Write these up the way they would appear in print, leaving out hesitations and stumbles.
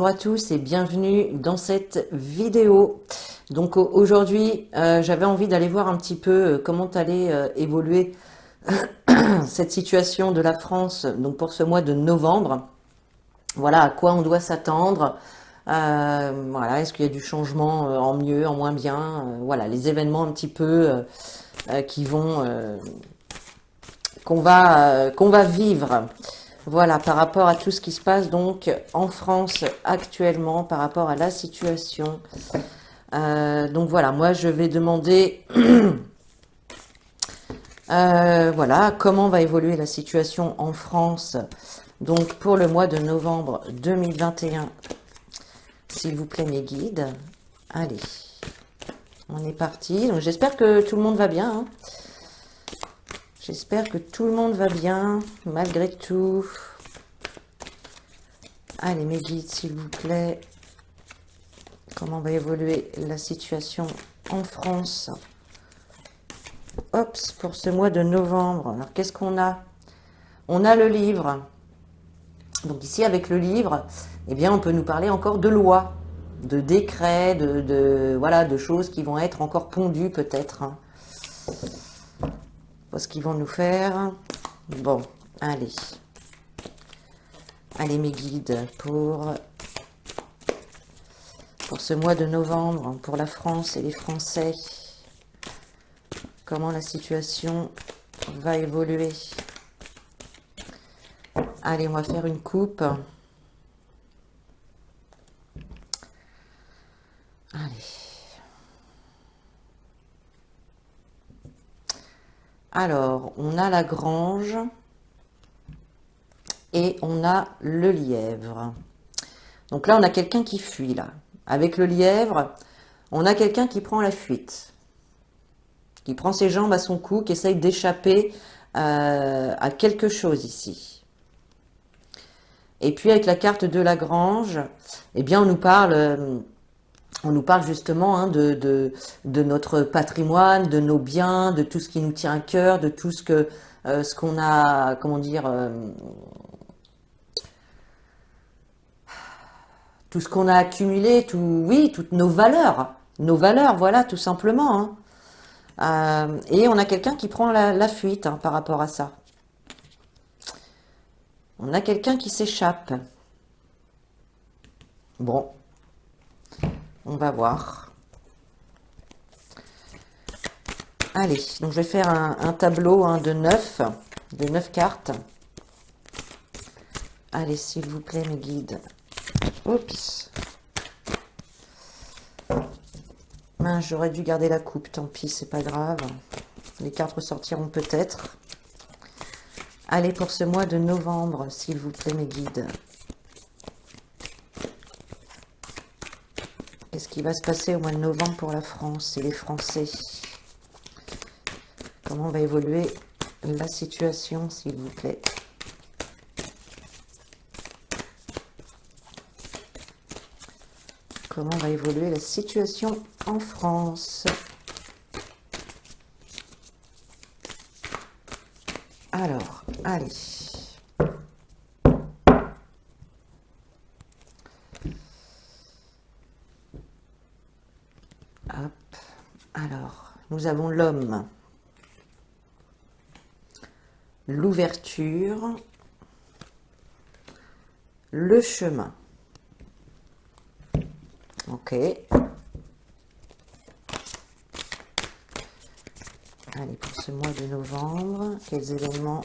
Bonjour à tous et bienvenue dans cette vidéo. Donc aujourd'hui, j'avais envie d'aller voir un petit peu comment allait évoluer cette situation de la France donc pour ce mois de novembre. Voilà à quoi on doit s'attendre. Voilà, est-ce qu'il y a du changement en mieux, en moins bien? Voilà, les événements un petit peu qui vont qu'on va vivre. Voilà, par rapport à tout ce qui se passe donc en France actuellement, par rapport à la situation. Donc voilà, moi je vais demander voilà, comment va évoluer la situation en France donc pour le mois de novembre 2021. S'il vous plaît mes guides. Allez, on est parti. Donc j'espère que tout le monde va bien. Hein. J'espère que tout le monde va bien, malgré tout. Allez, mes guides, s'il vous plaît. Comment va évoluer la situation en France? Hop, pour ce mois de novembre. Alors, qu'est-ce qu'on a? On a le livre. Donc ici, avec le livre, eh bien, on peut nous parler encore de lois, de décrets, voilà, de choses qui vont être encore pondues peut-être. Hein. Ce qu'ils vont nous faire. Bon, allez. Allez, mes guides, pour ce mois de novembre, pour la France et les Français. Comment la situation va évoluer. Allez, on va faire une coupe. Allez. Alors, on a la grange et on a le lièvre. Donc là, on a quelqu'un qui fuit, là. Avec le lièvre, on a quelqu'un qui prend la fuite, qui prend ses jambes à son cou, qui essaye d'échapper à quelque chose ici. Et puis, avec la carte de la grange, eh bien, on nous parle justement hein, de notre patrimoine, de nos biens, de tout ce qui nous tient à cœur, de tout ce qu'on a, comment dire, tout ce qu'on a accumulé, oui, toutes nos valeurs, voilà, tout simplement. Hein. Et on a quelqu'un qui prend la fuite hein, par rapport à ça. On a quelqu'un qui s'échappe. Bon. On va voir. Allez, donc je vais faire un tableau hein, de 9 cartes. Allez, s'il vous plaît, mes guides. Oups. Mince, j'aurais dû garder la coupe, tant pis, c'est pas grave. Les cartes ressortiront peut-être. Allez, pour ce mois de novembre, s'il vous plaît, mes guides. Qu'est-ce qui va se passer au mois de novembre pour la France et les Français? Comment va évoluer la situation, s'il vous plaît? Comment va évoluer la situation en France? Alors, allez. Hop. Alors, nous avons l'homme, l'ouverture, le chemin. Ok. Allez, pour ce mois de novembre, quels événements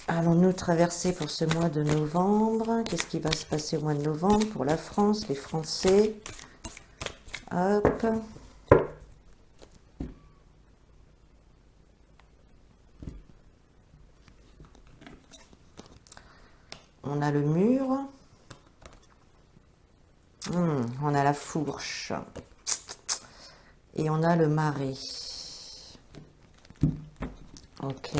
allons-nous traverser pour ce mois de novembre? Qu'est-ce qui va se passer au mois de novembre pour la France, les Français? Hop. On a le mur. On a la fourche. Et on a le marais. Ok.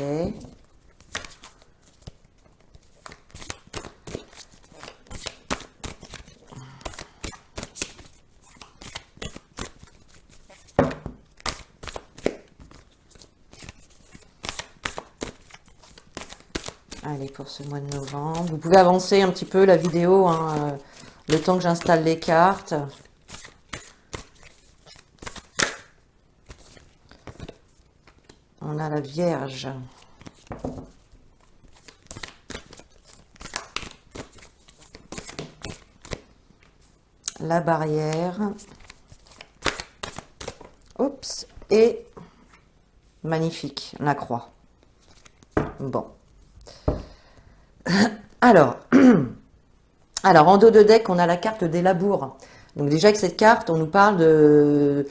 Allez. Allez, pour ce mois de novembre. Vous pouvez avancer un petit peu la vidéo, hein, le temps que j'installe les cartes. On a la Vierge. La barrière. Oups. Et magnifique, la croix. Bon. Alors, en dos de deck, on a la carte des labours. Donc déjà avec cette carte, on nous parle de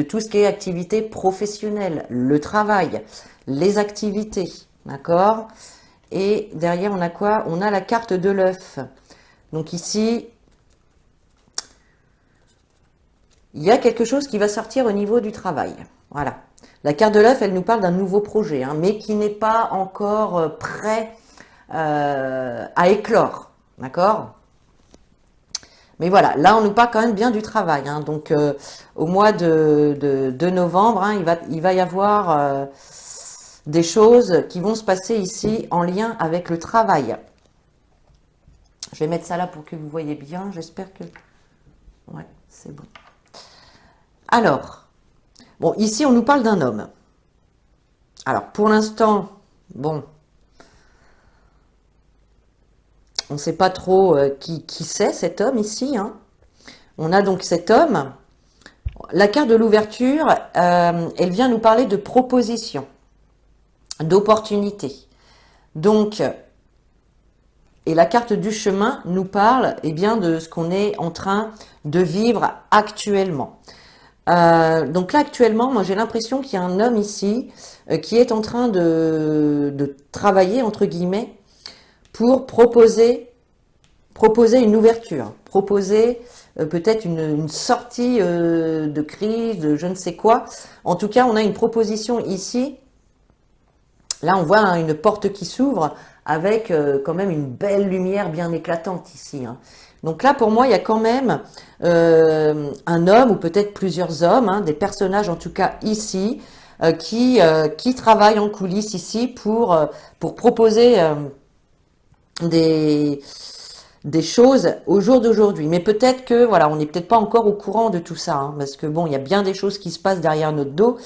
tout ce qui est activité professionnelle, le travail, les activités, d'accord? Et derrière, on a quoi? On a la carte de l'œuf. Donc ici, il y a quelque chose qui va sortir au niveau du travail. Voilà. La carte de l'œuf, elle nous parle d'un nouveau projet, hein, mais qui n'est pas encore prêt à éclore. D'accord? Mais voilà, là, on nous parle quand même bien du travail. Hein. Donc, au mois de novembre, hein, il va y avoir des choses qui vont se passer ici en lien avec le travail. Je vais mettre ça là pour que vous voyez bien. J'espère que... Ouais, c'est bon. Alors, bon, ici, on nous parle d'un homme. Alors, pour l'instant, bon, on ne sait pas trop qui c'est cet homme ici. Hein. On a donc cet homme. La carte de l'ouverture, elle vient nous parler de propositions, d'opportunités. Donc, et la carte du chemin nous parle eh bien, de ce qu'on est en train de vivre actuellement. Donc là, actuellement, moi j'ai l'impression qu'il y a un homme ici qui est en train de travailler, entre guillemets, pour proposer une ouverture, proposer peut-être une sortie de crise, de je ne sais quoi. En tout cas, on a une proposition ici. Là, on voit hein, une porte qui s'ouvre avec quand même une belle lumière bien éclatante ici. Hein. Donc là, pour moi, il y a quand même un homme ou peut-être plusieurs hommes, hein, des personnages en tout cas ici, qui travaillent en coulisses ici pour proposer des choses au jour d'aujourd'hui. Mais peut-être que, voilà, on n'est peut-être pas encore au courant de tout ça, hein, parce que bon, il y a bien des choses qui se passent derrière notre dos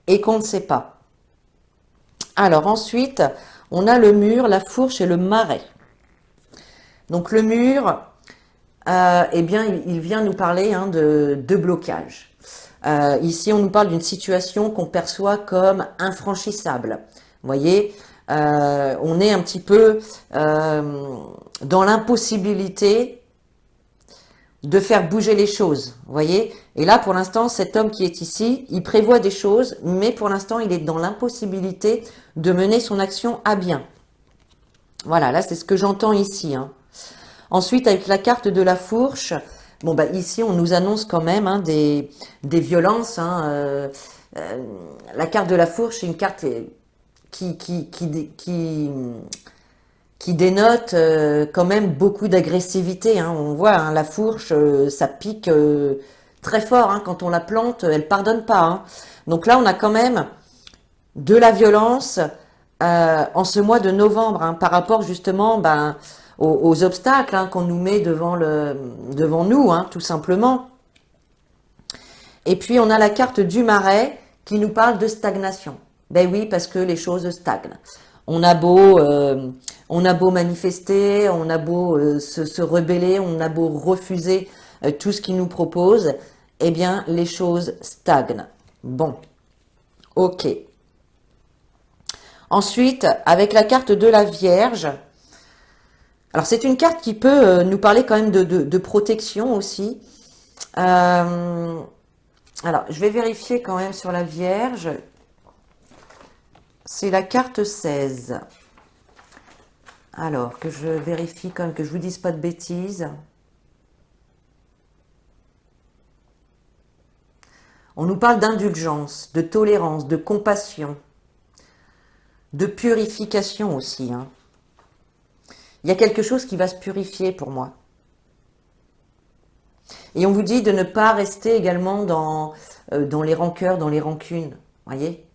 et qu'on ne sait pas. Alors ensuite, on a le mur, la fourche et le marais. Donc le mur, eh bien, il vient nous parler hein, de blocage. Ici, on nous parle d'une situation qu'on perçoit comme infranchissable. Vous voyez, on est un petit peu dans l'impossibilité de faire bouger les choses, vous voyez. Et là, pour l'instant, cet homme qui est ici, il prévoit des choses, mais pour l'instant, il est dans l'impossibilité de mener son action à bien. Voilà, là, c'est ce que j'entends ici. Hein. Ensuite, avec la carte de la fourche, bon, bah, ici, on nous annonce quand même hein, des violences. Hein, la carte de la fourche, c'est une carte qui dénote quand même beaucoup d'agressivité. Hein. On voit, hein, la fourche, ça pique très fort. Hein. Quand on la plante, elle pardonne pas. Hein. Donc là, on a quand même de la violence en ce mois de novembre, hein, par rapport justement aux obstacles hein, qu'on nous met devant nous, hein, tout simplement. Et puis, on a la carte du marais qui nous parle de stagnation. Ben oui, parce que les choses stagnent. On a beau manifester, on a beau se rebeller, on a beau refuser tout ce qu'ils nous proposent, eh bien, les choses stagnent. Bon, ok. Ensuite, avec la carte de la Vierge, alors c'est une carte qui peut nous parler quand même de protection aussi. Alors, je vais vérifier quand même sur la Vierge. C'est la carte 16. Alors, que je vérifie quand même, que je ne vous dise pas de bêtises. On nous parle d'indulgence, de tolérance, de compassion, de purification aussi. Hein. Il y a quelque chose qui va se purifier pour moi. Et on vous dit de ne pas rester également dans les rancœurs, dans les rancunes. Voyez ?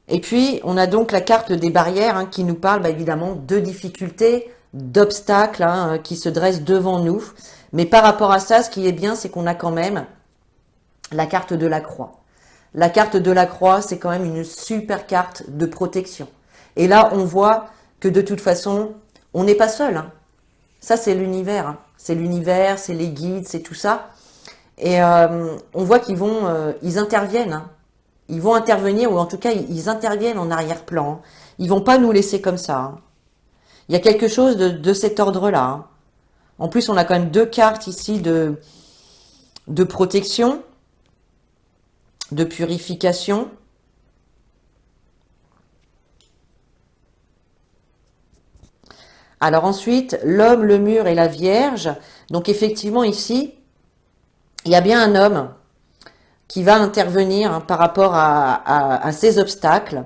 Et puis, on a donc la carte des barrières hein, qui nous parle évidemment de difficultés, d'obstacles hein, qui se dressent devant nous. Mais par rapport à ça, ce qui est bien, c'est qu'on a quand même la carte de la croix. La carte de la croix, c'est quand même une super carte de protection. Et là, on voit que de toute façon, on n'est pas seul. Hein. Ça, c'est l'univers. Hein. C'est l'univers, c'est les guides, c'est tout ça. Et on voit qu'ils vont, ils interviennent. Hein. Ils vont intervenir, ou en tout cas, ils interviennent en arrière-plan. Hein. Ils vont pas nous laisser comme ça. Hein. Il y a quelque chose de cet ordre-là. Hein. En plus, on a quand même deux cartes ici de protection, de purification. Alors ensuite, l'homme, le mur et la Vierge. Donc effectivement, ici, il y a bien un homme qui va intervenir hein, par rapport à ces obstacles.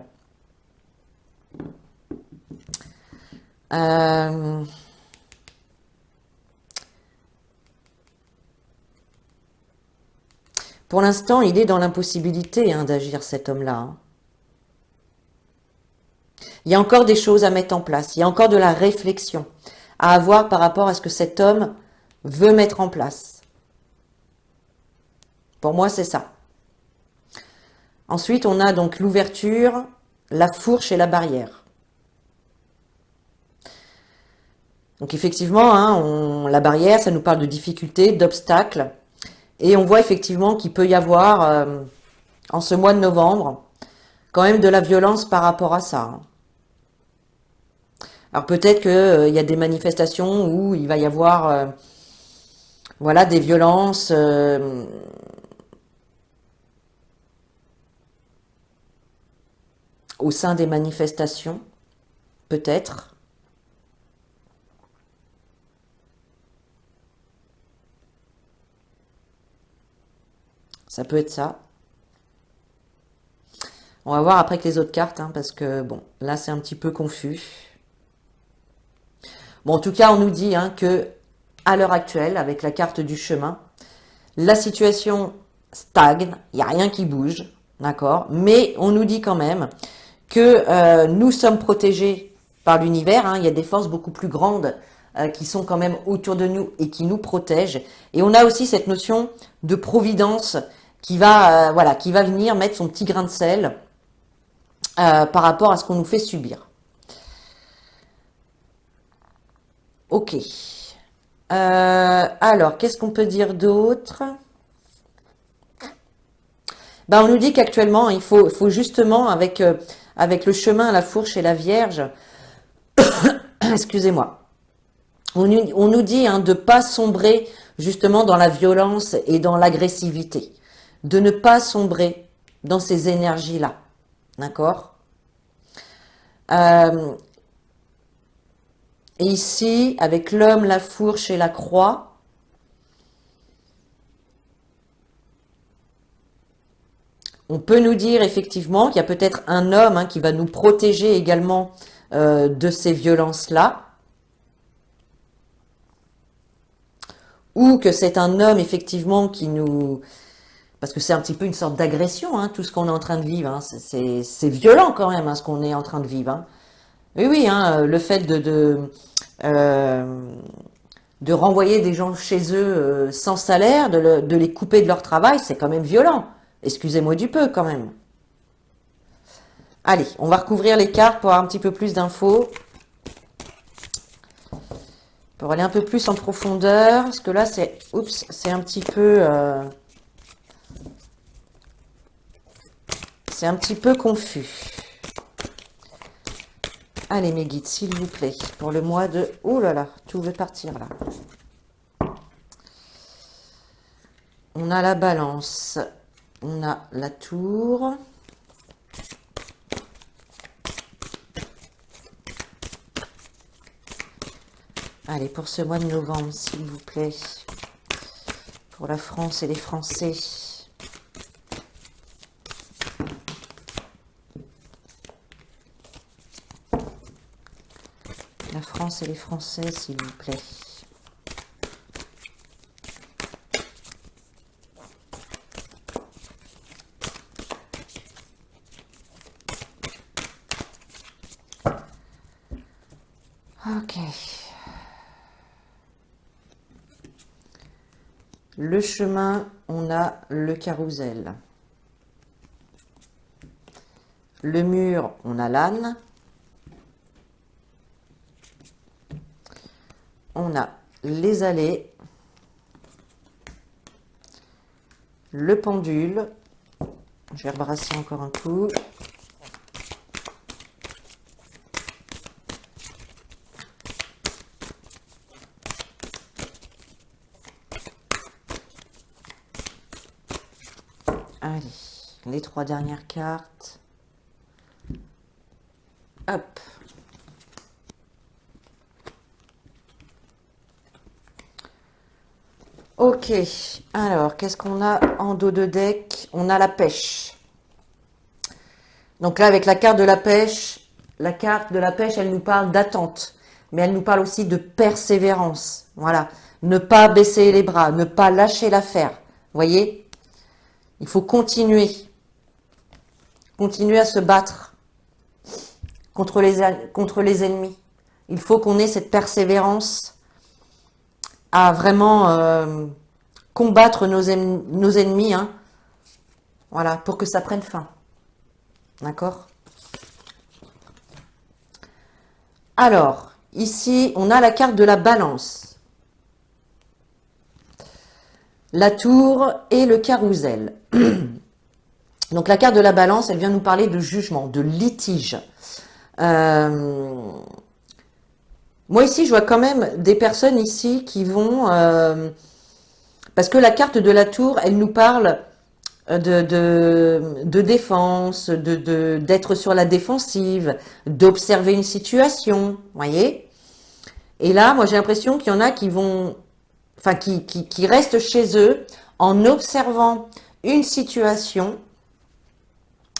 Pour l'instant, il est dans l'impossibilité hein, d'agir, cet homme-là. Hein. Il y a encore des choses à mettre en place. Il y a encore de la réflexion à avoir par rapport à ce que cet homme veut mettre en place. Pour moi, c'est ça. Ensuite, on a donc l'ouverture, la fourche et la barrière. Donc effectivement, hein, la barrière, ça nous parle de difficultés, d'obstacles. Et on voit effectivement qu'il peut y avoir, en ce mois de novembre, quand même de la violence par rapport à ça. Hein. Alors peut-être qu'il y a des manifestations où il va y avoir voilà, des violences au sein des manifestations, peut-être. Ça peut être ça. On va voir après avec les autres cartes, hein, parce que bon, là c'est un petit peu confus. Bon, en tout cas, on nous dit hein, que à l'heure actuelle, avec la carte du chemin, la situation stagne, il n'y a rien qui bouge, d'accord? Mais on nous dit quand même que nous sommes protégés par l'univers, hein, il y a des forces beaucoup plus grandes qui sont quand même autour de nous et qui nous protègent. Et on a aussi cette notion de providence qui va, voilà, qui va venir mettre son petit grain de sel par rapport à ce qu'on nous fait subir. Ok. Alors, qu'est-ce qu'on peut dire d'autre? Ben, on nous dit qu'actuellement, il faut justement, avec le chemin, la fourche et la Vierge, excusez-moi, on nous dit hein, de ne pas sombrer justement dans la violence et dans l'agressivité, de ne pas sombrer dans ces énergies-là, d'accord? Et ici, avec l'homme, la fourche et la croix, on peut nous dire effectivement qu'il y a peut-être un homme hein, qui va nous protéger également de ces violences-là. Ou que c'est un homme effectivement qui nous... Parce que c'est un petit peu une sorte d'agression, hein, tout ce qu'on est en train de vivre. Hein. C'est violent quand même, hein, ce qu'on est en train de vivre. Hein. Oui, oui, hein, le fait de renvoyer des gens chez eux sans salaire, de les couper de leur travail, c'est quand même violent. Excusez-moi du peu quand même. Allez, on va recouvrir les cartes pour avoir un petit peu plus d'infos. Pour aller un peu plus en profondeur, parce que là, c'est un petit peu... c'est un petit peu confus. Allez, mes guides, s'il vous plaît, pour le mois de... Oh là là, tout veut partir là. On a la balance, on a la tour. Allez, pour ce mois de novembre, s'il vous plaît, pour la France et les Français. La France et les Français, s'il vous plaît. Le chemin, on a le carrousel. Le mur, on a l'âne. On a les allées. Le pendule. Je vais rebrasser encore un coup. Allez, les 3 dernières cartes. Hop. Ok, alors, qu'est-ce qu'on a en dos de deck? On a la pêche. Donc là, avec la carte de la pêche, elle nous parle d'attente. Mais elle nous parle aussi de persévérance. Voilà, ne pas baisser les bras, ne pas lâcher l'affaire. Vous voyez? Il faut continuer. Continuer à se battre contre les ennemis. Il faut qu'on ait cette persévérance à vraiment combattre nos ennemis, hein, voilà, pour que ça prenne fin. D'accord? Alors, ici, on a la carte de la balance. La tour et le carrousel. Donc, la carte de la balance, elle vient nous parler de jugement, de litige. Moi, ici, je vois quand même des personnes ici qui vont... parce que la carte de la tour, elle nous parle de défense, d'être sur la défensive, d'observer une situation, voyez. Et là, moi, j'ai l'impression qu'il y en a qui vont... Enfin, qui restent chez eux en observant une situation,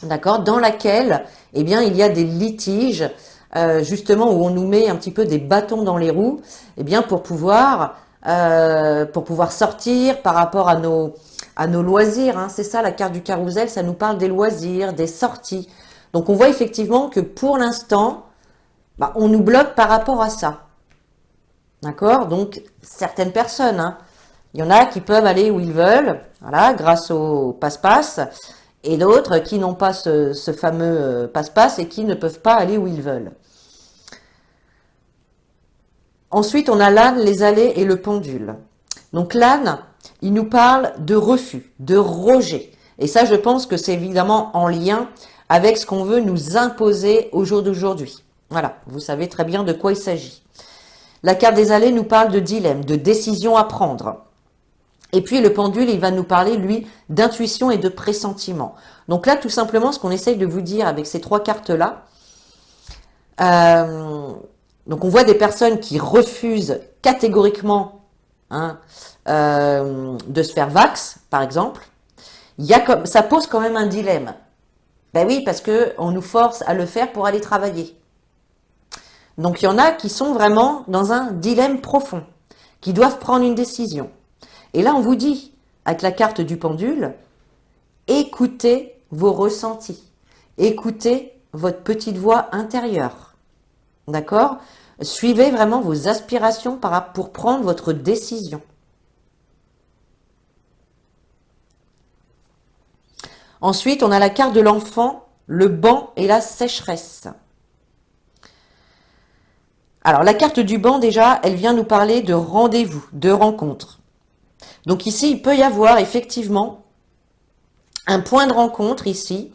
d'accord, dans laquelle, eh bien, il y a des litiges, justement, où on nous met un petit peu des bâtons dans les roues, eh bien, pour pouvoir sortir par rapport à nos loisirs, hein. C'est ça, la carte du carrousel, ça nous parle des loisirs, des sorties. Donc, on voit effectivement que pour l'instant, bah, on nous bloque par rapport à ça. D'accord? Donc, certaines personnes, hein, il y en a qui peuvent aller où ils veulent, voilà, grâce au passe-passe, et d'autres qui n'ont pas ce fameux passe-passe et qui ne peuvent pas aller où ils veulent. Ensuite, on a l'âne, les allées et le pendule. Donc l'âne, il nous parle de refus, de rejet. Et ça, je pense que c'est évidemment en lien avec ce qu'on veut nous imposer au jour d'aujourd'hui. Voilà, vous savez très bien de quoi il s'agit. La carte des allées nous parle de dilemme, de décision à prendre. Et puis le pendule, il va nous parler, lui, d'intuition et de pressentiment. Donc là, tout simplement, ce qu'on essaye de vous dire avec ces 3 cartes-là, donc on voit des personnes qui refusent catégoriquement, hein, de se faire vax, par exemple. Ça pose quand même un dilemme. Ben oui, parce qu'on nous force à le faire pour aller travailler. Donc il y en a qui sont vraiment dans un dilemme profond, qui doivent prendre une décision. Et là, on vous dit, avec la carte du pendule, écoutez vos ressentis. Écoutez votre petite voix intérieure. D'accord? Suivez vraiment vos aspirations pour prendre votre décision. Ensuite, on a la carte de l'enfant, le banc et la sécheresse. Alors, la carte du banc, déjà, elle vient nous parler de rendez-vous, de rencontre. Donc ici, il peut y avoir effectivement un point de rencontre ici.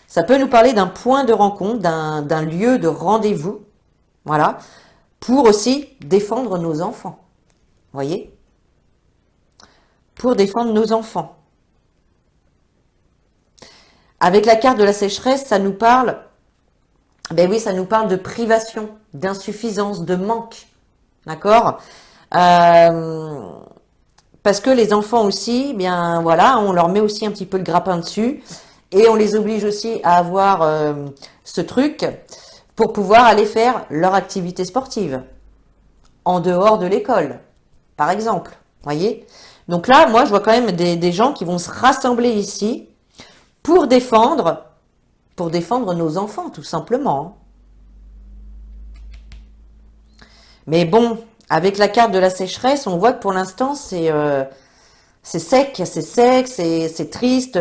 Ça peut nous parler d'un point de rencontre, d'un lieu de rendez-vous. Voilà. Pour aussi défendre nos enfants. Vous voyez? Pour défendre nos enfants. Avec la carte de la sécheresse, ça nous parle, ben oui, ça nous parle de privation, d'insuffisance, de manque. D'accord? Parce que les enfants aussi, bien voilà, on leur met aussi un petit peu le grappin dessus et on les oblige aussi à avoir ce truc pour pouvoir aller faire leur activité sportive en dehors de l'école, par exemple. Voyez? Donc là, moi, je vois quand même des gens qui vont se rassembler ici pour défendre nos enfants, tout simplement. Mais bon, avec la carte de la sécheresse, on voit que pour l'instant, c'est sec, c'est triste,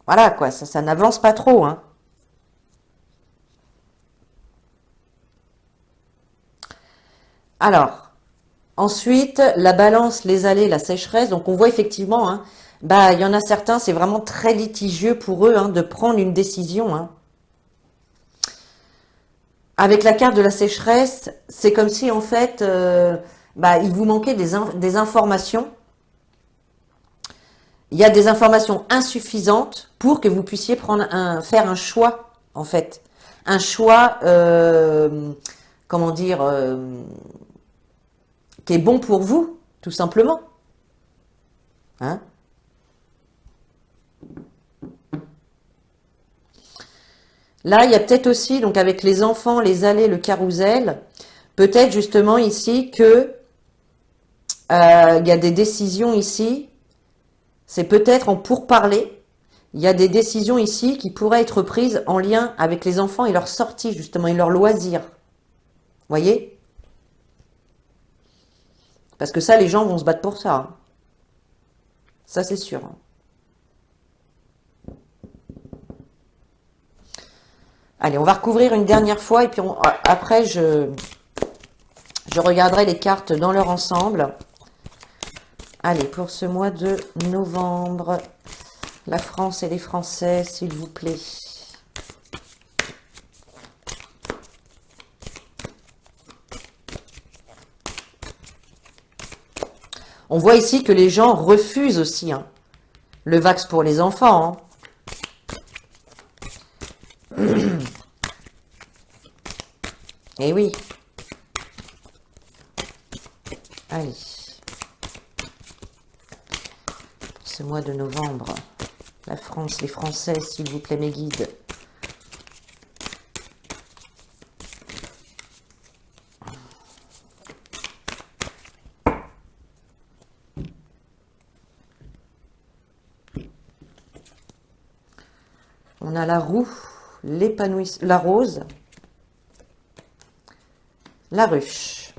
voilà quoi, ça n'avance pas trop, hein. Alors, ensuite, la balance, les allées, la sécheresse. Donc, on voit effectivement, hein, bah, il y en a certains, c'est vraiment très litigieux pour eux hein, de prendre une décision. Hein. Avec la carte de la sécheresse, c'est comme si, en fait, bah, il vous manquait des informations. Il y a des informations insuffisantes pour que vous puissiez faire un choix, en fait. Un choix, comment dire, qui est bon pour vous, tout simplement. Hein? Là, il y a peut-être aussi, donc avec les enfants, les allées, le carrousel, peut-être justement ici que il y a des décisions ici, c'est peut-être en pourparler, il y a des décisions ici qui pourraient être prises en lien avec les enfants et leur sortie, justement, et leur loisir. Voyez? Parce que ça, les gens vont se battre pour ça. Hein. Ça, c'est sûr. Allez, on va recouvrir une dernière fois et puis après, je regarderai les cartes dans leur ensemble. Allez, pour ce mois de novembre, la France et les Français, s'il vous plaît. On voit ici que les gens refusent aussi hein, le vax pour les enfants. Hein. Eh oui. Allez. Ce mois de novembre, la France, les Français, s'il vous plaît, mes guides. On a la roue, l'épanouissement, la rose, la ruche.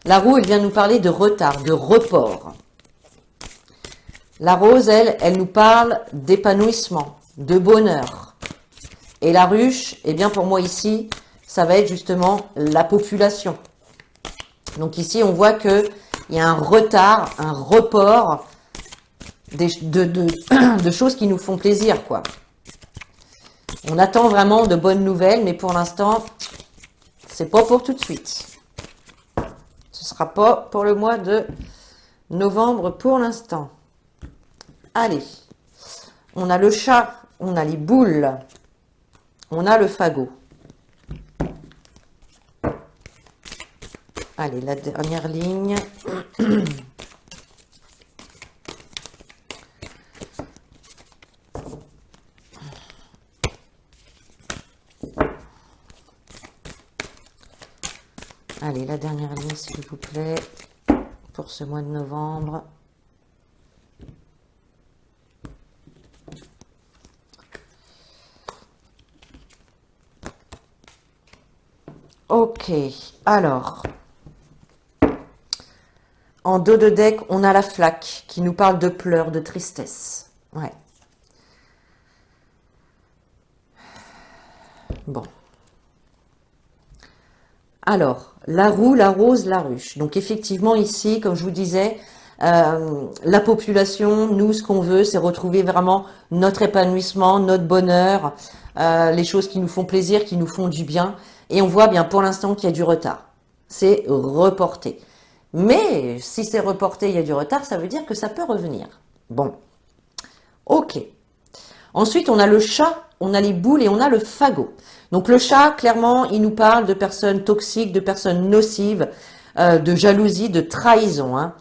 La roue, elle vient nous parler de retard, de report. La rose, elle nous parle d'épanouissement, de bonheur. Et la ruche, eh bien pour moi ici, ça va être justement la population. Donc ici, on voit qu'il y a un retard, un report de choses qui nous font plaisir, quoi. On attend vraiment de bonnes nouvelles, mais pour l'instant, c'est pas pour tout de suite. Ce sera pas pour le mois de novembre pour l'instant. Allez, on a le chat, on a les boules, on a le fagot. Allez, la dernière ligne. Allez, la dernière ligne, s'il vous plaît, pour ce mois de novembre. Ok, alors, en dos de deck, on a la flaque qui nous parle de pleurs, de tristesse. Ouais. Bon. Alors, la roue, la rose, la ruche. Donc effectivement ici, comme je vous disais, la population, nous, ce qu'on veut, c'est retrouver vraiment notre épanouissement, notre bonheur, les choses qui nous font plaisir, qui nous font du bien. Et on voit bien pour l'instant qu'il y a du retard. C'est reporté. Mais si c'est reporté, il y a du retard, ça veut dire que ça peut revenir. Bon. Ok. Ensuite, on a le chat, on a les boules et on a le fagot. Donc le chat, clairement, il nous parle de personnes toxiques, de personnes nocives, de jalousie, de trahison. Hein.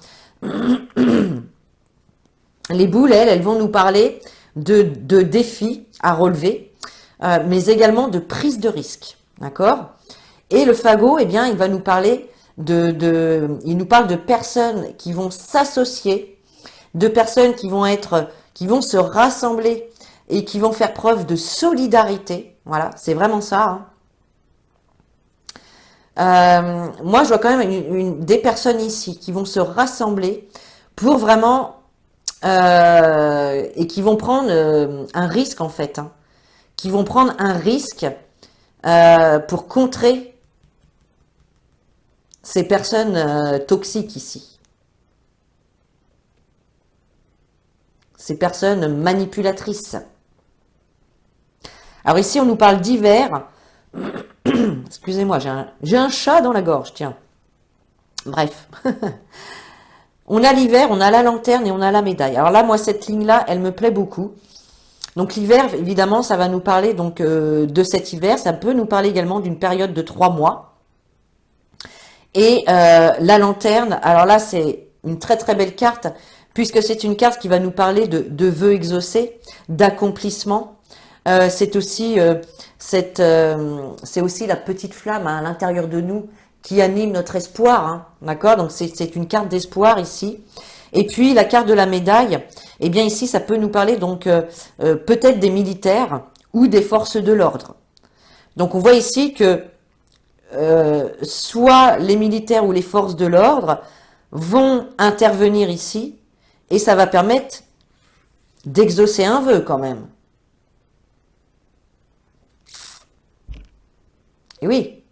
Les boules, elles vont nous parler de défis à relever, mais également de prise de risque. D'accord? Et le fagot, eh bien, il va nous parler il nous parle de personnes qui vont s'associer, de personnes qui vont se rassembler et qui vont faire preuve de solidarité. Voilà, c'est vraiment ça. Moi, je vois quand même des personnes ici qui vont se rassembler pour vraiment et qui vont prendre un risque en fait, qui vont prendre un risque pour contrer ces personnes toxiques ici, ces personnes manipulatrices. Alors ici, on nous parle d'hiver. Excusez-moi, j'ai un chat dans la gorge, tiens. Bref. On a l'hiver, on a la lanterne et on a la médaille. Alors là, moi, cette ligne-là, elle me plaît beaucoup. Donc l'hiver, évidemment, ça va nous parler donc de cet hiver. Ça peut nous parler également d'une période de 3 mois. Et la lanterne, alors là, c'est une très très belle carte, puisque c'est une carte qui va nous parler de vœux exaucés, d'accomplissement. C'est aussi c'est aussi la petite flamme à l'intérieur de nous qui anime notre espoir, d'accord? Donc c'est une carte d'espoir ici. Et puis la carte de la médaille, eh bien ici ça peut nous parler donc peut-être des militaires ou des forces de l'ordre. Donc on voit ici que soit les militaires ou les forces de l'ordre vont intervenir ici et ça va permettre d'exaucer un vœu quand même. Et oui.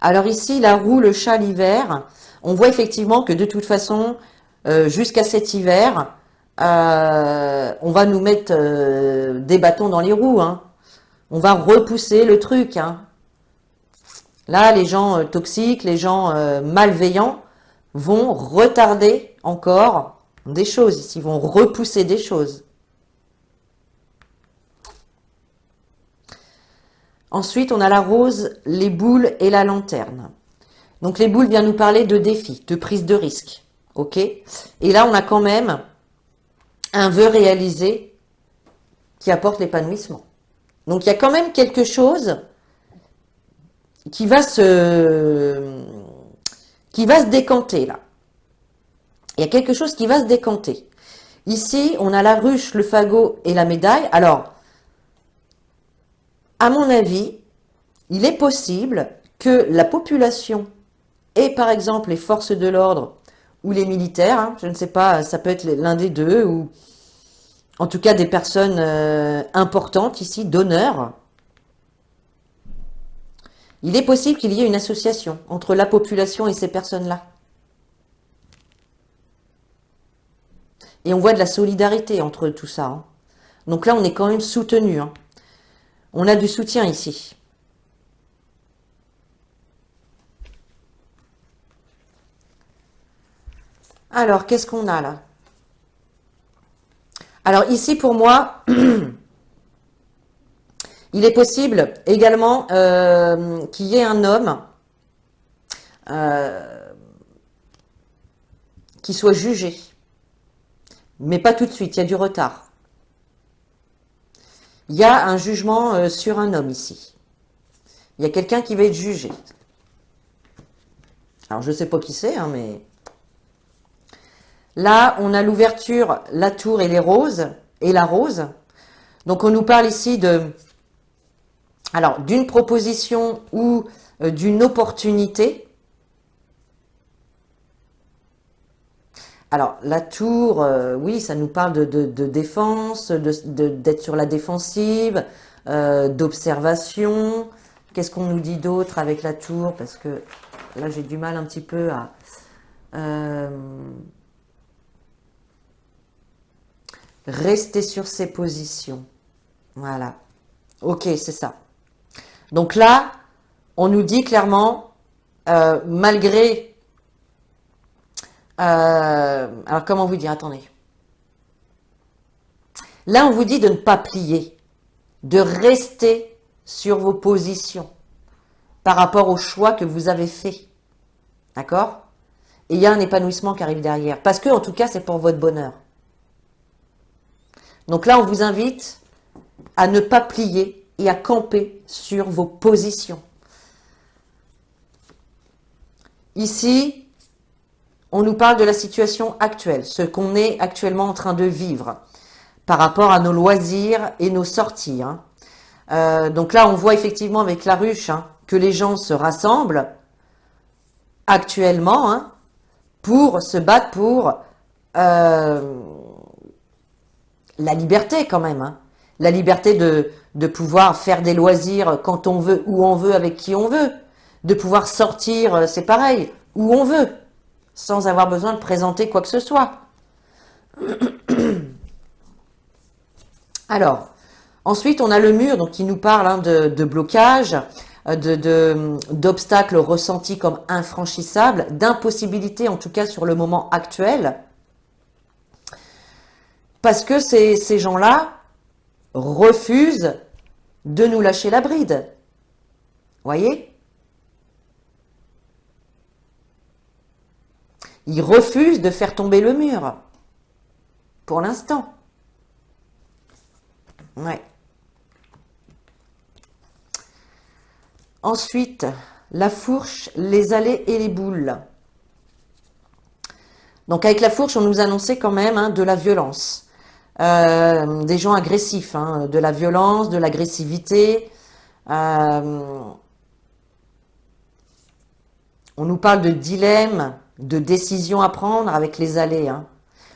Alors ici, la roue, le chat, l'hiver, on voit effectivement que de toute façon, jusqu'à cet hiver, on va nous mettre des bâtons dans les roues. On va repousser le truc. Là, les gens toxiques, les gens malveillants vont retarder encore des choses ici, vont repousser des choses. Ensuite, on a la rose, les boules et la lanterne. Donc, les boules viennent nous parler de défis, de prise de risque. Ok? Et là, on a quand même un vœu réalisé qui apporte l'épanouissement. Donc, il y a quand même quelque chose qui va se décanter, là. Il y a quelque chose qui va se décanter. Ici, on a la ruche, le fagot et la médaille. Alors, à mon avis, il est possible que la population et par exemple les forces de l'ordre ou les militaires, je ne sais pas, ça peut être l'un des deux, ou en tout cas des personnes importantes ici, d'honneur, il est possible qu'il y ait une association entre la population et ces personnes-là. Et on voit de la solidarité entre tout ça. Donc là, on est quand même soutenu. On a du soutien ici. Alors, qu'est-ce qu'on a là? Alors ici, pour moi, il est possible également qu'il y ait un homme qui soit jugé. Mais pas tout de suite, il y a du retard. Il y a un jugement sur un homme ici. Il y a quelqu'un qui va être jugé. Alors, je ne sais pas qui c'est, mais... Là, on a l'ouverture, la tour et les roses, et la rose. Donc, on nous parle ici d'une proposition ou d'une opportunité. Alors, la tour, oui, ça nous parle de défense, d'être sur la défensive, d'observation. Qu'est-ce qu'on nous dit d'autre avec la tour? Parce que là, j'ai du mal un petit peu à... rester sur ses positions. Voilà. Ok, c'est ça. Donc là, on nous dit clairement, malgré... alors, comment vous dire? Attendez. Là, on vous dit de ne pas plier, de rester sur vos positions par rapport au choix que vous avez fait. D'accord? Et il y a un épanouissement qui arrive derrière. Parce que, en tout cas, c'est pour votre bonheur. Donc là, on vous invite à ne pas plier et à camper sur vos positions. Ici, on nous parle de la situation actuelle, ce qu'on est actuellement en train de vivre par rapport à nos loisirs et nos sorties. Hein. Donc là, on voit effectivement avec la ruche hein, que les gens se rassemblent actuellement hein, pour se battre pour la liberté quand même. Hein. La liberté de pouvoir faire des loisirs quand on veut, où on veut, avec qui on veut. De pouvoir sortir, c'est pareil, où on veut, sans avoir besoin de présenter quoi que ce soit. Alors, ensuite, on a le mur donc, qui nous parle hein, de blocage, d'obstacles ressentis comme infranchissables, d'impossibilités en tout cas sur le moment actuel. Parce que ces gens-là refusent de nous lâcher la bride. Voyez ? Ils refusent de faire tomber le mur. Pour l'instant. Ouais. Ensuite, la fourche, les allées et les boules. Donc avec la fourche, on nous annonçait quand même hein, de la violence. Des gens agressifs, hein, de la violence, de l'agressivité. On nous parle de dilemmes, de décisions à prendre avec les allées. Hein.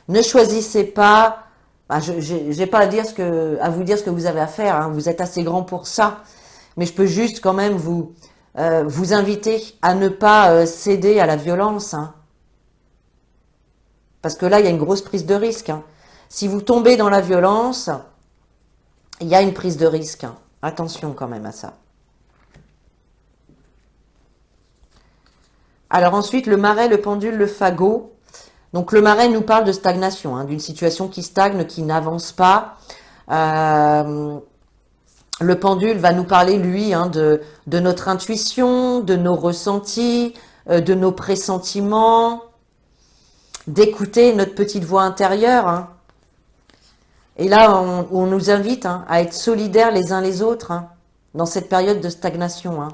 Ne choisissez pas, je n'ai pas à vous dire ce que vous avez à faire, hein, vous êtes assez grand pour ça, mais je peux juste quand même vous inviter à ne pas céder à la violence. Hein. Parce que là, il y a une grosse prise de risque. Hein. Si vous tombez dans la violence, il y a une prise de risque. Hein. Attention quand même à ça. Alors ensuite, le marais, le pendule, le fagot. Donc le marais nous parle de stagnation, hein, d'une situation qui stagne, qui n'avance pas. Le pendule va nous parler, lui, hein, de notre intuition, de nos ressentis, de nos pressentiments, d'écouter notre petite voix intérieure. Hein. Et là, on nous invite hein, à être solidaires les uns les autres hein, dans cette période de stagnation. Hein.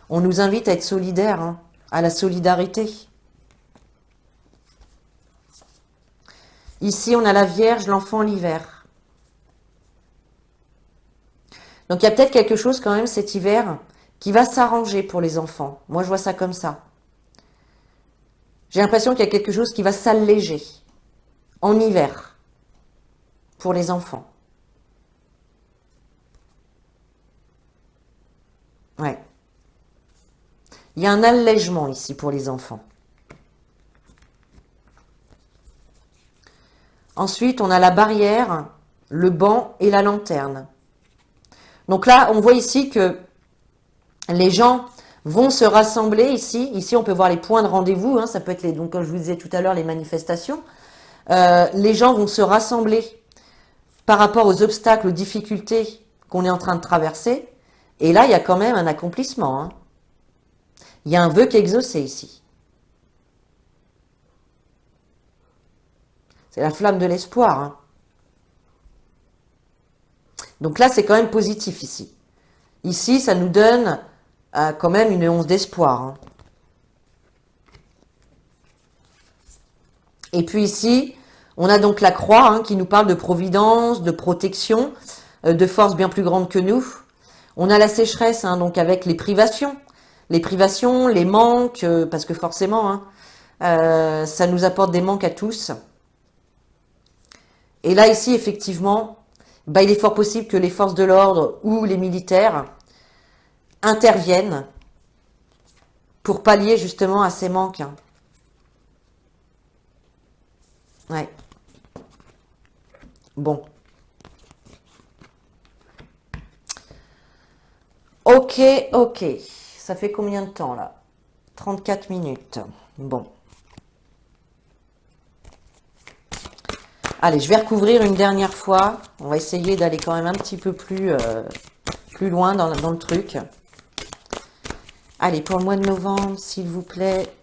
On nous invite à être solidaires, hein, à la solidarité. Ici, on a la Vierge, l'enfant, l'hiver. Donc, il y a peut-être quelque chose quand même cet hiver qui va s'arranger pour les enfants. Moi, je vois ça comme ça. J'ai l'impression qu'il y a quelque chose qui va s'alléger en hiver pour les enfants. Ouais. Il y a un allègement ici pour les enfants. Ensuite, on a la barrière, le banc et la lanterne. Donc là, on voit ici que les gens vont se rassembler ici. Ici, on peut voir les points de rendez-vous. Hein, ça peut être, donc, comme je vous disais tout à l'heure, les manifestations. Les gens vont se rassembler par rapport aux obstacles, aux difficultés qu'on est en train de traverser. Et là, il y a quand même un accomplissement. Hein. Il y a un vœu qui est exaucé ici. C'est la flamme de l'espoir. Hein. Donc là, c'est quand même positif ici. Ici, ça nous donne quand même une once d'espoir. Hein. Et puis ici, on a donc la croix hein, qui nous parle de providence, de protection, de force bien plus grande que nous. On a la sécheresse, hein, donc avec les privations, les manques, parce que forcément, hein, ça nous apporte des manques à tous. Et là, ici, effectivement, bah, il est fort possible que les forces de l'ordre ou les militaires interviennent pour pallier justement à ces manques. Hein. Ouais. Bon. Ok, ok. Ça fait combien de temps là? 34 minutes. Bon. Allez, je vais recouvrir une dernière fois. On va essayer d'aller quand même un petit peu plus loin dans le truc. Allez, pour le mois de novembre, s'il vous plaît.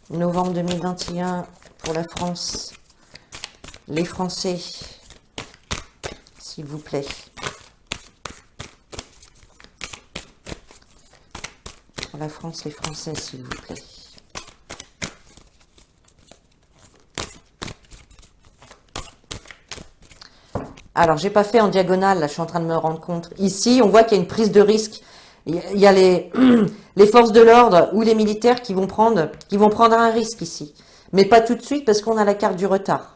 Novembre 2021 pour la France. Les Français, s'il vous plaît. Pour la France, les Français, s'il vous plaît. Alors, j'ai pas fait en diagonale, là, je suis en train de me rendre compte. Ici, on voit qu'il y a une prise de risque. Il y a les, les forces de l'ordre ou les militaires qui vont prendre un risque ici. Mais pas tout de suite parce qu'on a la carte du retard.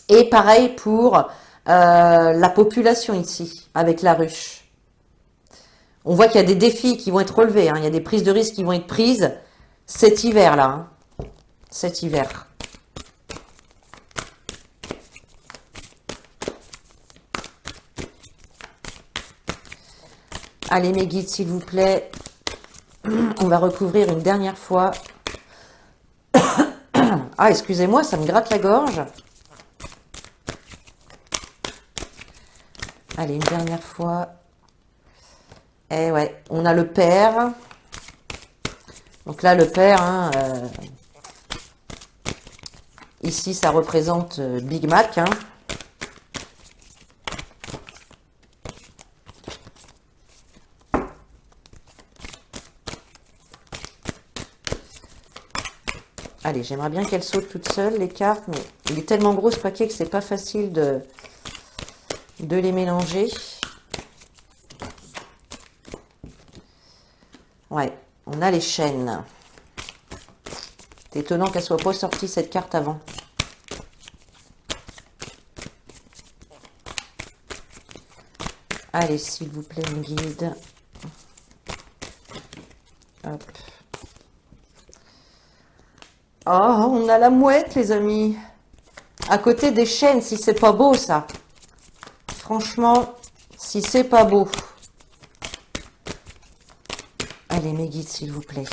Et pareil pour la population ici, avec la ruche. On voit qu'il y a des défis qui vont être relevés, hein. Il y a des prises de risque qui vont être prises cet hiver-là. Hein. Cet hiver. Allez mes guides, s'il vous plaît. On va recouvrir une dernière fois. Ah, excusez-moi, ça me gratte la gorge. Allez, une dernière fois. Eh ouais, on a le père. Donc là, le père, hein, ici, ça représente Big Mac. Hein. Allez, j'aimerais bien qu'elle saute toute seule, les cartes, mais il est tellement gros ce paquet que c'est pas facile de les mélanger. Ouais, on a les chaînes. C'est étonnant qu'elle soit pas sortie cette carte avant. Allez, s'il vous plaît, mon guide. Hop. Oh, on a la mouette, les amis. À côté des chaînes, si c'est pas beau, ça. Franchement, si c'est pas beau. Allez, mes guides, s'il vous plaît.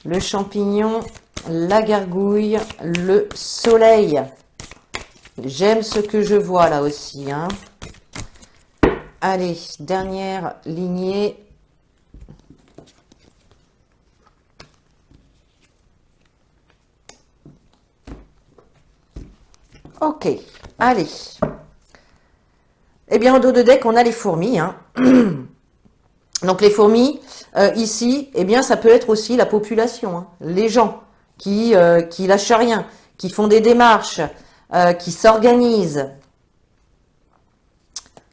Le champignon, la gargouille, le soleil. J'aime ce que je vois là aussi. Hein. Allez, dernière lignée. Ok, allez. Eh bien, au dos de deck, on a les fourmis. Hein. Donc les fourmis, ici, eh bien ça peut être aussi la population, hein, les gens qui lâchent rien, qui font des démarches, qui s'organisent.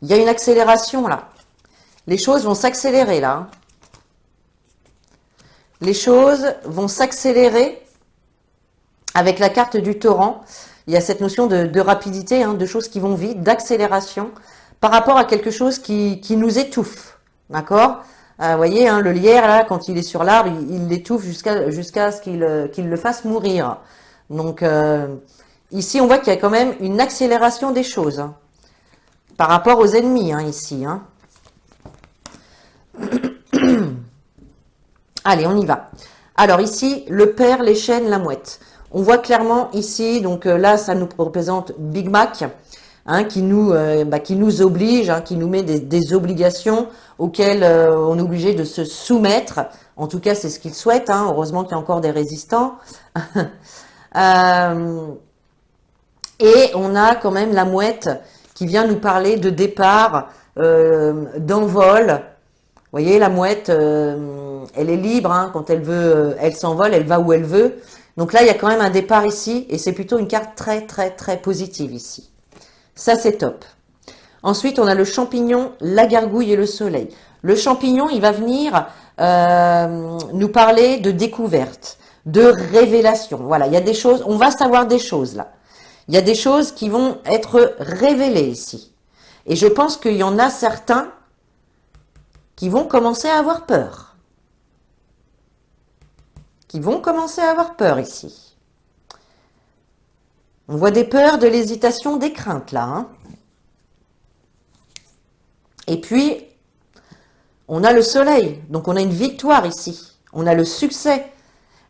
Il y a une accélération là. Les choses vont s'accélérer là. Hein. Les choses vont s'accélérer avec la carte du torrent. Il y a cette notion de rapidité, hein, de choses qui vont vite, d'accélération par rapport à quelque chose qui nous étouffe. D'accord? Vous voyez, hein, le lierre, là, quand il est sur l'arbre, il l'étouffe jusqu'à ce qu'il le fasse mourir. Donc, ici, on voit qu'il y a quand même une accélération des choses. Hein, par rapport aux ennemis, hein, ici. Hein. Allez, on y va. Alors, ici, le père, les chaînes, la mouette. On voit clairement ici, donc là, ça nous représente Big Mac. Hein, qui nous oblige, hein, qui nous met des obligations auxquelles on est obligé de se soumettre. En tout cas, c'est ce qu'il souhaite. Hein. Heureusement qu'il y a encore des résistants. Et on a quand même la mouette qui vient nous parler de départ, d'envol. Vous voyez, la mouette, elle est libre. Hein, quand elle veut, elle s'envole, elle va où elle veut. Donc là, il y a quand même un départ ici. Et c'est plutôt une carte très, très, très positive ici. Ça, c'est top. Ensuite, on a le champignon, la gargouille et le soleil. Le champignon, il va venir nous parler de découverte, de révélation. Voilà, il y a des choses, on va savoir des choses là. Il y a des choses qui vont être révélées ici. Et je pense qu'il y en a certains qui vont commencer à avoir peur. Qui vont commencer à avoir peur ici. On voit des peurs, de l'hésitation, des craintes là. Hein. Et puis, on a le soleil. Donc, on a une victoire ici. On a le succès.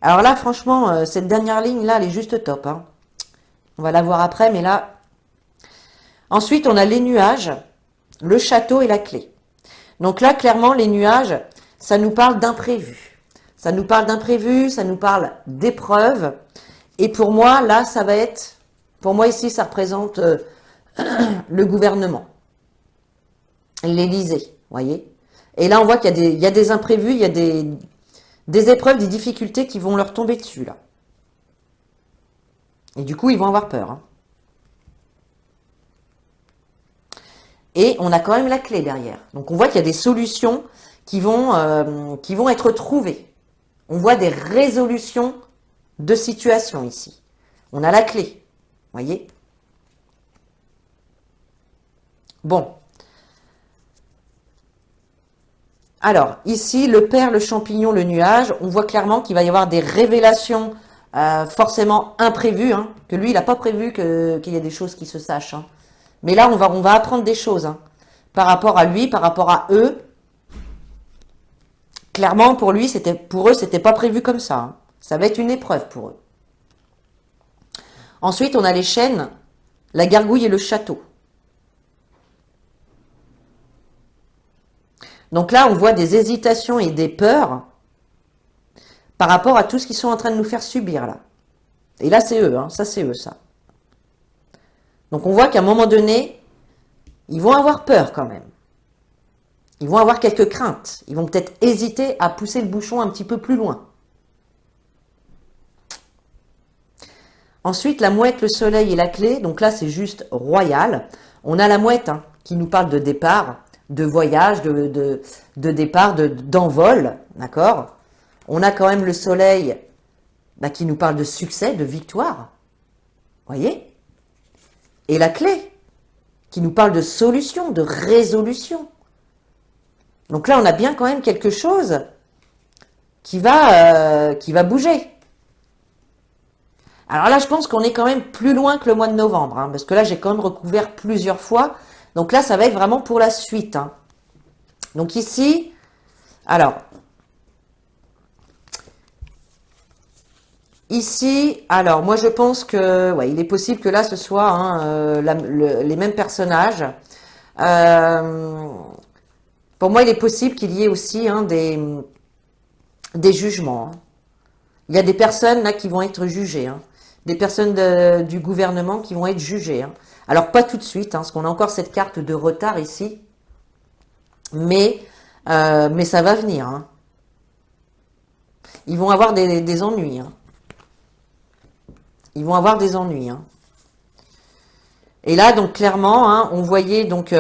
Alors là, franchement, cette dernière ligne là, elle est juste top. Hein. On va la voir après, mais là... Ensuite, on a les nuages. le château et la clé. Donc là, clairement, les nuages, ça nous parle d'imprévu. Ça nous parle d'imprévu, ça nous parle d'épreuves. Et pour moi, là, ça va être... Pour moi, ici, ça représente le gouvernement. L'Élysée, voyez. Et là, on voit qu'il y a des imprévus, il y a des épreuves, des difficultés qui vont leur tomber dessus, là. Et du coup, ils vont avoir peur. Hein. Et on a quand même la clé derrière. Donc, on voit qu'il y a des solutions qui vont être trouvées. On voit des résolutions de situations ici. On a la clé. Voyez? Bon. Alors, ici, le père, le champignon, le nuage, on voit clairement qu'il va y avoir des révélations forcément imprévues, hein, que lui, il n'a pas prévu qu'il y ait des choses qui se sachent. Hein. Mais là, on va apprendre des choses hein, par rapport à lui, par rapport à eux. Clairement, pour eux, c'était pas prévu comme ça. Hein. Ça va être une épreuve pour eux. Ensuite, on a les chênes, la gargouille et le château. Donc là, on voit des hésitations et des peurs par rapport à tout ce qu'ils sont en train de nous faire subir là. Et là, c'est eux, hein, ça c'est eux, ça. Donc on voit qu'à un moment donné, ils vont avoir peur quand même. Ils vont avoir quelques craintes. Ils vont peut-être hésiter à pousser le bouchon un petit peu plus loin. Ensuite, la mouette, le soleil et la clé. Donc là, c'est juste royal. On a la mouette hein, qui nous parle de départ, de voyage, de départ, d'envol. D'accord ? On a quand même le soleil qui nous parle de succès, de victoire. Voyez ? Et la clé qui nous parle de solution, de résolution. Donc là, on a bien quand même quelque chose qui va bouger. Alors là, je pense qu'on est quand même plus loin que le mois de novembre, hein, parce que là, j'ai quand même recouvert plusieurs fois. Donc là, ça va être vraiment pour la suite. Hein. Donc ici, alors, moi je pense que, ouais, il est possible que là, ce soit hein, les mêmes personnages. Pour moi, il est possible qu'il y ait aussi hein, des jugements. Hein. Il y a des personnes là qui vont être jugées. Hein. Des personnes du gouvernement qui vont être jugées. Hein. Alors, pas tout de suite, hein, parce qu'on a encore cette carte de retard ici. Mais ça va venir. Hein. Ils vont avoir des ennuis. Hein. Ils vont avoir des ennuis. Hein. Et là, donc, clairement, hein, on voyait donc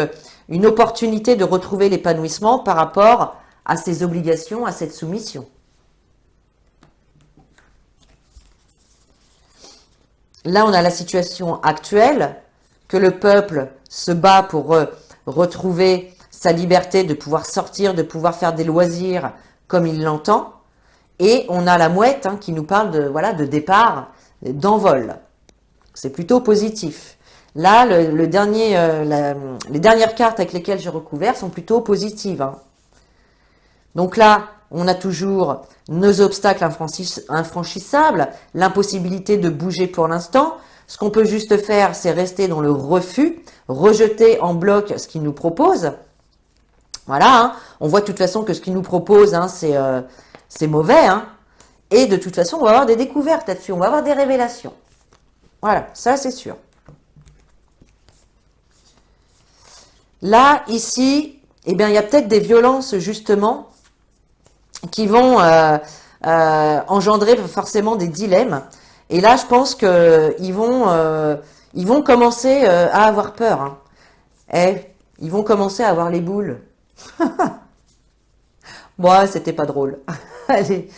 une opportunité de retrouver l'épanouissement par rapport à ses obligations, à cette soumission. Là, on a la situation actuelle, que le peuple se bat pour retrouver sa liberté de pouvoir sortir, de pouvoir faire des loisirs comme il l'entend. Et on a la mouette hein, qui nous parle de départ, d'envol. C'est plutôt positif. Là, les dernières cartes avec lesquelles j'ai recouvert sont plutôt positives. Hein. Donc là, on a toujours nos obstacles infranchissables, l'impossibilité de bouger pour l'instant. Ce qu'on peut juste faire, c'est rester dans le refus, rejeter en bloc ce qu'il nous propose. Voilà, hein. On voit de toute façon que ce qu'il nous propose, hein, c'est mauvais. Hein. Et de toute façon, on va avoir des découvertes là-dessus, on va avoir des révélations. Voilà, ça c'est sûr. Là, ici, eh bien, il y a peut-être des violences justement qui vont engendrer forcément des dilemmes. Et là, je pense qu'ils vont commencer à avoir peur. Hein. Ils vont commencer à avoir les boules. Moi, c'était pas drôle. Allez,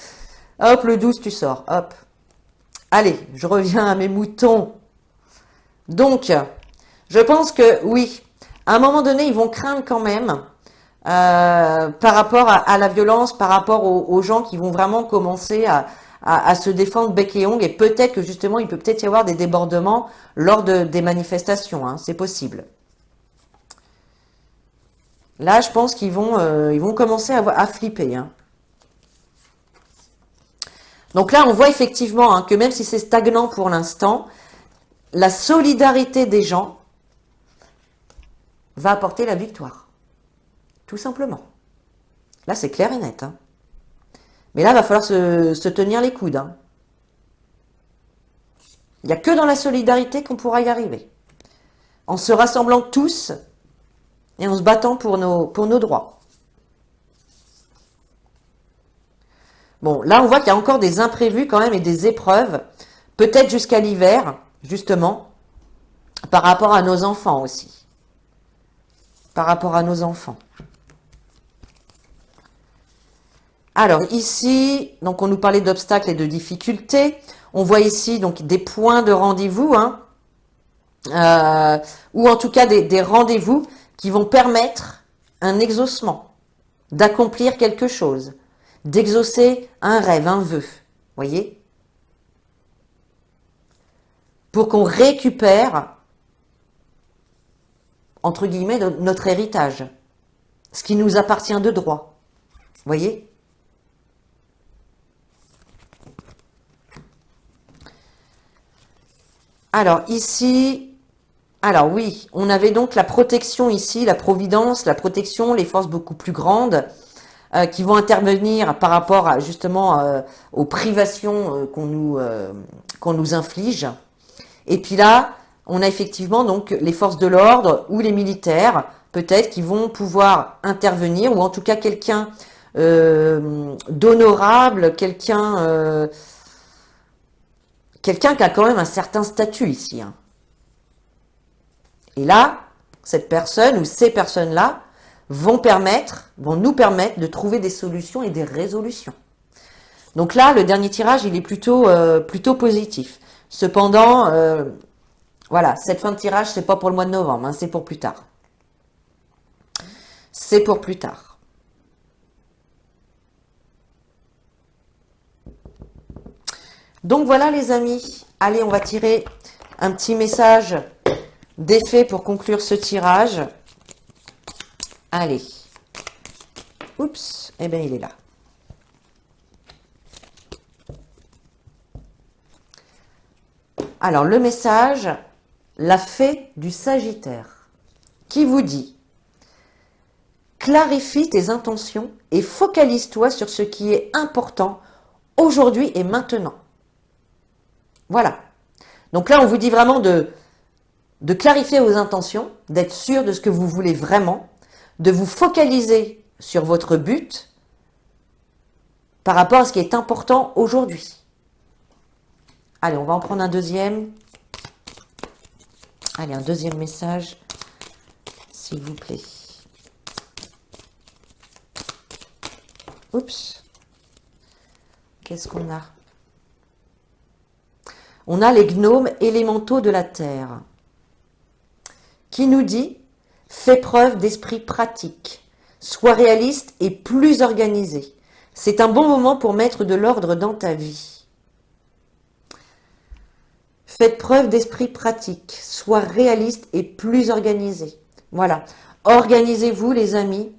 hop, le 12, tu sors. Hop. Allez, je reviens à mes moutons. Donc, je pense que oui, à un moment donné, ils vont craindre quand même par rapport à la violence, par rapport aux gens qui vont vraiment commencer à se défendre bec et ongle. Et peut-être que justement, il peut peut-être y avoir des débordements lors des manifestations. Hein, c'est possible. Là, je pense qu'ils vont commencer à flipper. Hein. Donc là, on voit effectivement hein, que même si c'est stagnant pour l'instant, la solidarité des gens va apporter la victoire. Tout simplement. Là, c'est clair et net. Hein. Mais là, il va falloir se tenir les coudes. Hein. Il n'y a que dans la solidarité qu'on pourra y arriver. En se rassemblant tous et en se battant pour nos droits. Bon, là, on voit qu'il y a encore des imprévus quand même et des épreuves, peut-être jusqu'à l'hiver, justement, par rapport à nos enfants aussi. Par rapport à nos enfants. Alors ici, donc on nous parlait d'obstacles et de difficultés. On voit ici donc des points de rendez-vous, hein, ou en tout cas des rendez-vous qui vont permettre un exaucement, d'accomplir quelque chose, d'exaucer un rêve, un vœu. Voyez? Pour qu'on récupère, entre guillemets, notre héritage, ce qui nous appartient de droit. Voyez? Alors ici, alors oui, on avait donc la protection ici, la providence, la protection, les forces beaucoup plus grandes qui vont intervenir par rapport à, justement aux privations qu'on nous inflige. Et puis là, on a effectivement donc les forces de l'ordre ou les militaires, peut-être, qui vont pouvoir intervenir, ou en tout cas quelqu'un d'honorable, quelqu'un qui a quand même un certain statut ici. Hein. Et là, cette personne ou ces personnes-là vont nous permettre de trouver des solutions et des résolutions. Donc là, le dernier tirage, il est plutôt positif. Cependant, voilà, cette fin de tirage, c'est pas pour le mois de novembre, hein, c'est pour plus tard. C'est pour plus tard. Donc voilà les amis, allez on va tirer un petit message d'effet pour conclure ce tirage. Allez, oups, eh bien il est là. Alors le message, la fée du Sagittaire, qui vous dit: clarifie tes intentions et focalise-toi sur ce qui est important aujourd'hui et maintenant. Voilà. Donc là, on vous dit vraiment de clarifier vos intentions, d'être sûr de ce que vous voulez vraiment, de vous focaliser sur votre but par rapport à ce qui est important aujourd'hui. Allez, on va en prendre un deuxième. Allez, un deuxième message, s'il vous plaît. Oups. Qu'est-ce qu'on a ? On a les gnomes élémentaux de la Terre qui nous dit « Fais preuve d'esprit pratique, sois réaliste et plus organisé. C'est un bon moment pour mettre de l'ordre dans ta vie. » Faites preuve d'esprit pratique, sois réaliste et plus organisé. Voilà, organisez-vous les amis.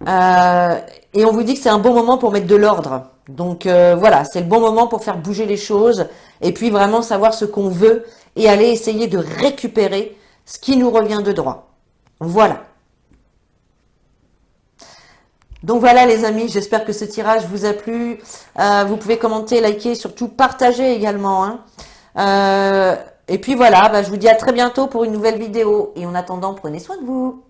Et on vous dit que c'est un bon moment pour mettre de l'ordre. Donc voilà, c'est le bon moment pour faire bouger les choses et puis vraiment savoir ce qu'on veut et aller essayer de récupérer ce qui nous revient de droit. Voilà. Donc voilà les amis, j'espère que ce tirage vous a plu. Vous pouvez commenter, liker, surtout partager également. Hein. Et puis voilà, je vous dis à très bientôt pour une nouvelle vidéo. Et en attendant, prenez soin de vous.